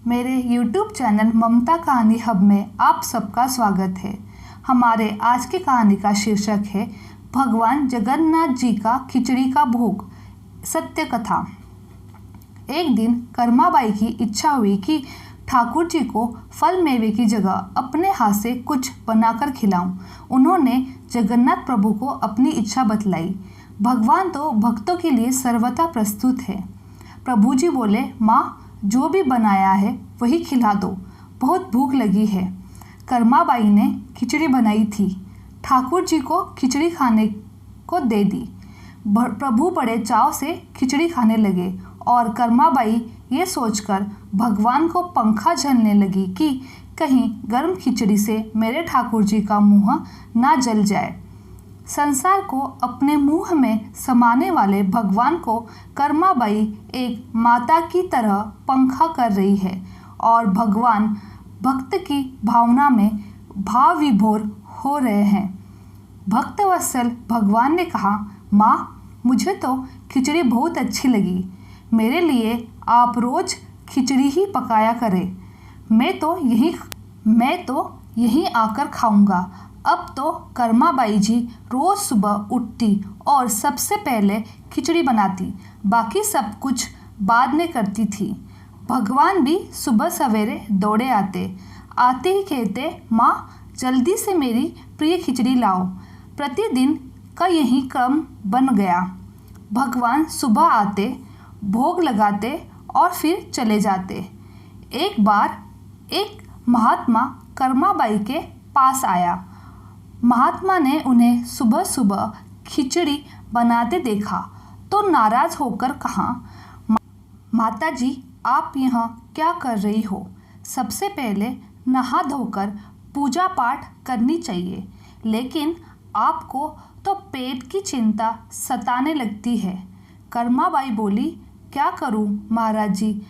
मेरे YouTube channel ममता कहानी hub में आप सबका स्वागत है। हमारे आज की कहानी का शीर्षक है भगवान जगन्नाथ जी का खिचड़ी का भोग। सत्य कथा। एक दिन कर्माबाई की इच्छा हुई कि ठाकुर जी को फल मेवे की जगह अपने हाथ से कुछ बनाकर खिलाऊं। उन्होंने जगन्नाथ प्रभु को अपनी इच्छा बतलाई। भगवान तो भक्तों के लिए सर्वथा प्रस्तुत है। प्रभु जी बोले, माँ, जो भी बनाया है वही खिला दो, बहुत भूख लगी है। कर्माबाई ने खिचड़ी बनाई थी, ठाकुर जी को खिचड़ी खाने को दे दी। प्रभु बड़े चाव से खिचड़ी खाने लगे और कर्माबाई ये सोचकर भगवान को पंखा झलने लगी कि कहीं गर्म खिचड़ी से मेरे ठाकुर जी का मुंह ना जल जाए। संसार को अपने मुंह में समाने वाले भगवान को कर्माबाई एक माता की तरह पंखा कर रही है और भगवान भक्त की भावना में भाव विभोर हो रहे हैं। भक्तवत्सल भगवान ने कहा, माँ, मुझे तो खिचड़ी बहुत अच्छी लगी। मेरे लिए आप रोज खिचड़ी ही पकाया करें। मैं तो यहीं आकर खाऊंगा। अब तो कर्माबाई जी रोज़ सुबह उठती और सबसे पहले खिचड़ी बनाती, बाकी सब कुछ बाद में करती थी। भगवान भी सुबह सवेरे दौड़े आते ही कहते, माँ, जल्दी से मेरी प्रिय खिचड़ी लाओ। प्रतिदिन का यही क्रम बन गया। भगवान सुबह आते, भोग लगाते और फिर चले जाते। एक बार एक महात्मा कर्माबाई के पास आया। महात्मा ने उन्हें सुबह सुबह खिचड़ी बनाते देखा तो नाराज होकर कहा, माता जी, आप यहाँ क्या कर रही हो? सबसे पहले नहा धोकर पूजा पाठ करनी चाहिए, लेकिन आपको तो पेट की चिंता सताने लगती है। कर्माबाई बोली, क्या करूँ महाराज जी,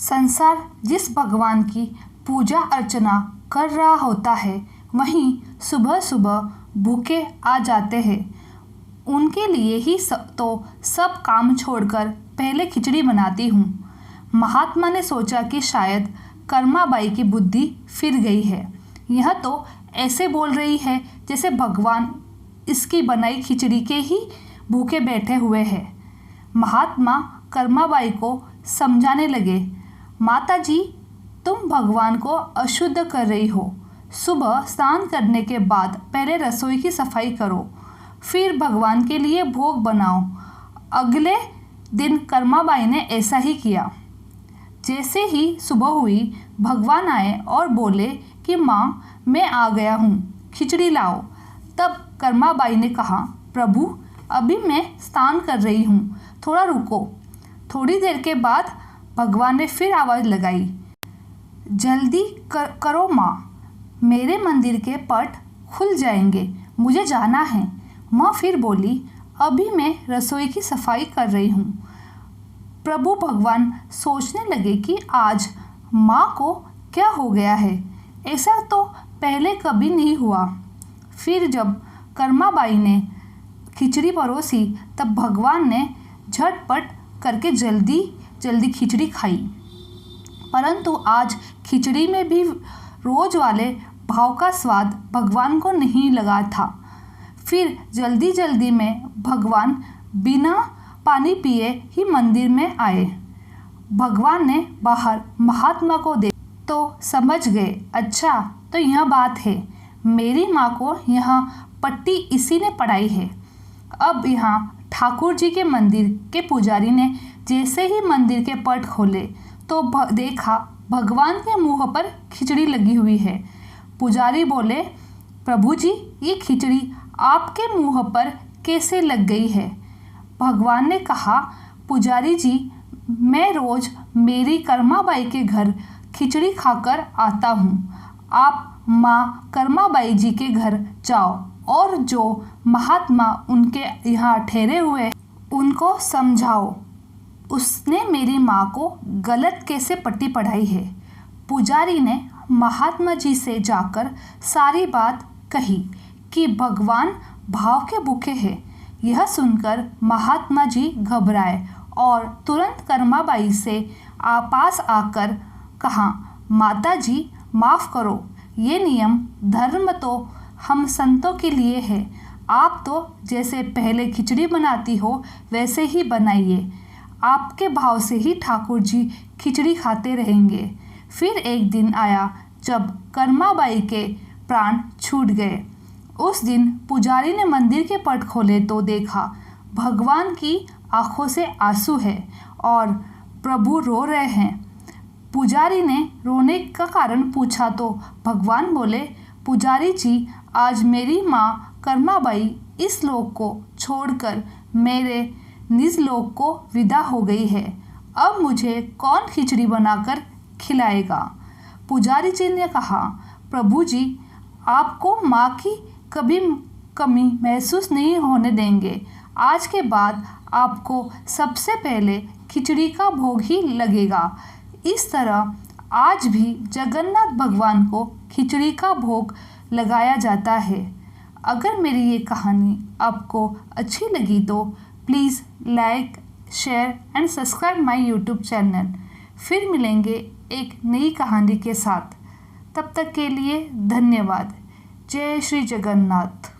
संसार जिस भगवान की पूजा अर्चना कर रहा होता है वहीं सुबह सुबह भूखे आ जाते हैं। उनके लिए ही सब काम छोड़कर पहले खिचड़ी बनाती हूँ। महात्मा ने सोचा कि शायद कर्माबाई की बुद्धि फिर गई है। यह तो ऐसे बोल रही है जैसे भगवान इसकी बनाई खिचड़ी के ही भूखे बैठे हुए हैं। महात्मा कर्माबाई को समझाने लगे, माता जी, तुम भगवान को अशुद्ध कर रही हो। सुबह स्नान करने के बाद पहले रसोई की सफाई करो, फिर भगवान के लिए भोग बनाओ। अगले दिन कर्माबाई ने ऐसा ही किया। जैसे ही सुबह हुई, भगवान आए और बोले कि माँ, मैं आ गया हूँ, खिचड़ी लाओ। तब कर्माबाई ने कहा, प्रभु, अभी मैं स्नान कर रही हूँ, थोड़ा रुको। थोड़ी देर के बाद भगवान ने फिर आवाज़ लगाई, जल्दी करो माँ, मेरे मंदिर के पट खुल जाएंगे, मुझे जाना है। माँ फिर बोली, अभी मैं रसोई की सफाई कर रही हूँ। प्रभु भगवान सोचने लगे कि आज माँ को क्या हो गया है, ऐसा तो पहले कभी नहीं हुआ। फिर जब कर्माबाई ने खिचड़ी परोसी तब भगवान ने झटपट करके जल्दी जल्दी खिचड़ी खाई, परंतु आज खिचड़ी में भी रोज वाले भाव का स्वाद भगवान को नहीं लगा था। फिर जल्दी जल्दी में भगवान बिना पानी पिए ही मंदिर में आए। भगवान ने बाहर महात्मा को देख तो समझ गए, अच्छा तो यह बात है, मेरी माँ को यहाँ पट्टी इसी ने पढ़ाई है। अब यहाँ ठाकुर जी के मंदिर के पुजारी ने जैसे ही मंदिर के पट खोले तो देखा भगवान के मुंह पर खिचड़ी लगी हुई है। पुजारी बोले, प्रभु जी, ये खिचड़ी आपके मुंह पर कैसे लग गई है? भगवान ने कहा, पुजारी जी, मैं रोज मेरी कर्माबाई के घर खिचड़ी खाकर आता हूँ। आप माँ कर्माबाई जी के घर जाओ और जो महात्मा उनके यहाँ ठहरे हुए उनको समझाओ, उसने मेरी माँ को गलत कैसे पट्टी पढ़ाई है। पुजारी ने महात्मा जी से जाकर सारी बात कही कि भगवान भाव के भूखे हैं। यह सुनकर महात्मा जी घबराए और तुरंत कर्माबाई से पास आकर कहा, माता जी माफ़ करो, ये नियम धर्म तो हम संतों के लिए है। आप तो जैसे पहले खिचड़ी बनाती हो वैसे ही बनाइए। आपके भाव से ही ठाकुर जी खिचड़ी खाते रहेंगे। फिर एक दिन आया जब कर्माबाई के प्राण छूट गए। उस दिन पुजारी ने मंदिर के पट खोले तो देखा भगवान की आंखों से आंसू है और प्रभु रो रहे हैं। पुजारी ने रोने का कारण पूछा तो भगवान बोले, पुजारी जी, आज मेरी माँ कर्माबाई इस लोक को छोड़कर मेरे निज लोक को विदा हो गई है। अब मुझे कौन खिचड़ी बनाकर खिलाएगा? पुजारी जी ने कहा, प्रभु जी, आपको माँ की कभी कमी महसूस नहीं होने देंगे। आज के बाद आपको सबसे पहले खिचड़ी का भोग ही लगेगा। इस तरह आज भी जगन्नाथ भगवान को खिचड़ी का भोग लगाया जाता है। अगर मेरी ये कहानी आपको अच्छी लगी तो please like, share and subscribe my YouTube channel. फिर मिलेंगे एक नई कहानी के साथ। तब तक के लिए धन्यवाद। जय श्री जगन्नाथ।